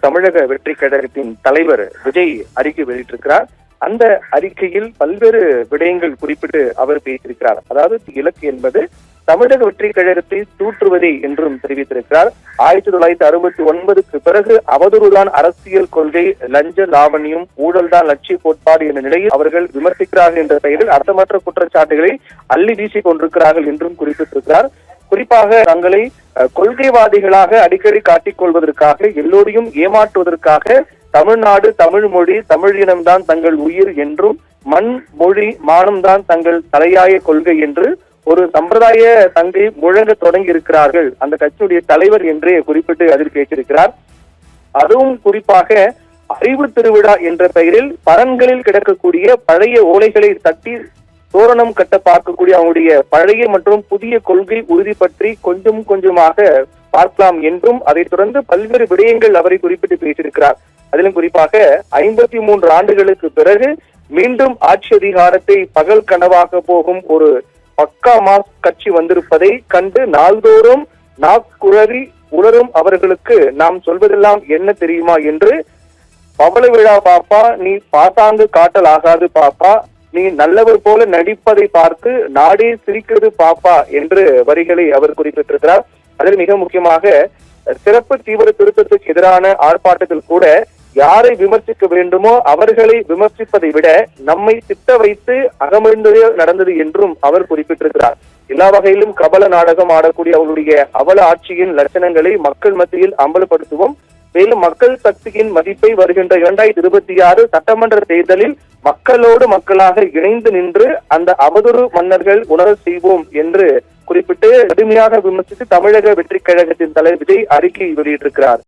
தமிழக வெற்றி கழகத்தின் தலைவர் விஜய் அறிக்கை வெளியிட்டிருக்கிறார். அந்த அறிக்கையில் பல்வேறு விடயங்கள் குறிப்பிட்டு அவர் பேசியிருக்கிறார். அதாவது இலக்கு என்பது தமிழக வெற்றி கழகத்தை தூற்றுவதே என்றும் தெரிவித்திருக்கிறார். 1969க்கு பிறகு அவதூறுதான் அரசியல் கொள்கை, லஞ்ச லாவணியம், ஊழல் தான் லட்சிய கோட்பாடு என்ற நிலையில் அவர்கள் விமர்சிக்கிறார்கள் என்ற பெயரில் அர்த்தமற்ற குற்றச்சாட்டுகளை அள்ளி வீசிக் கொண்டிருக்கிறார்கள் என்றும் குறிப்பிட்டிருக்கிறார். குறிப்பாக தங்களை கொள்கைவாதிகளாக அடிக்கடி காட்டிக் கொள்வதற்காக, எல்லோரையும் ஏமாற்றுவதற்காக தமிழ்நாடு, தமிழ் மொழி, தமிழ் இனம்தான் தங்கள் உயிர் என்றும், மண், மொழி, மானம்தான் தங்கள் தலையாய கொள்கை என்று ஒரு சம்பிரதாய தங்கை முழங்க தொடங்கி இருக்கிறார்கள் அந்த கட்சியுடைய தலைவர் என்றே குறிப்பிட்டு அதில் பேசியிருக்கிறார். அதுவும் குறிப்பாக அறிவு திருவிழா என்ற பெயரில் பரன்களில் கிடக்கக்கூடிய பழைய ஓலைகளை தட்டி தோரணம் கட்ட பார்க்கக்கூடிய அவங்களுடைய பழைய மற்றும் புதிய கொள்கை உறுதி பற்றி கொஞ்சம் கொஞ்சமாக பார்க்கலாம் என்றும், அதைத் தொடர்ந்து பல்வேறு விடயங்கள் அவரை குறிப்பிட்டு பேசியிருக்கிறார். அதிலும் குறிப்பாக 53 ஆண்டுகளுக்கு பிறகு மீண்டும் ஆட்சி அதிகாரத்தை பகல் கனவாக போகும் ஒரு பக்கா மாஸ் கட்சி வந்திருப்பதை கண்டு நாள்தோறும் நாக்குழறி உணரும் அவர்களுக்கு நாம் சொல்வதெல்லாம் என்ன தெரியுமா என்று, பவள விழா பாப்பா, நீ பாசாங்கு காட்டல் ஆகாது பாப்பா, நீ நல்லவர் போல நடிப்பதை பார்த்து நாடே சிரிக்கிறது பாப்பா என்று வரிகளை அவர் குறிப்பிட்டிருக்கிறார். அதில் மிக முக்கியமாக சிறப்பு தீவிர திருத்தத்துக்கு எதிரான ஆர்ப்பாட்டத்தில் கூட யாரை விமர்சிக்க வேண்டுமோ அவர்களை விமர்சிப்பதை விட நம்மை திட்ட வைத்து அகமழ்ந்ததே நடந்தது என்றும் அவர் குறிப்பிட்டிருக்கிறார். எல்லா வகையிலும் கபல நாடகம் ஆடக்கூடிய அவருடைய அவல ஆட்சியின் லட்சணங்களை மக்கள் மத்தியில் அம்பலப்படுத்துவோம். மேலும் மக்கள் சக்தியின் மதிப்பை வருகின்ற 2026 சட்டமன்ற தேர்தலில் மக்களோடு மக்களாக இணைந்து நின்று அந்த அவதூறு மன்னர்கள் உணர செய்வோம் என்று குறிப்பிட்டு கடுமையாக விமர்சித்து தமிழக வெற்றி கழகத்தின் தலைவர் விஜய் அறிக்கை வெளியிட்டிருக்கிறார்.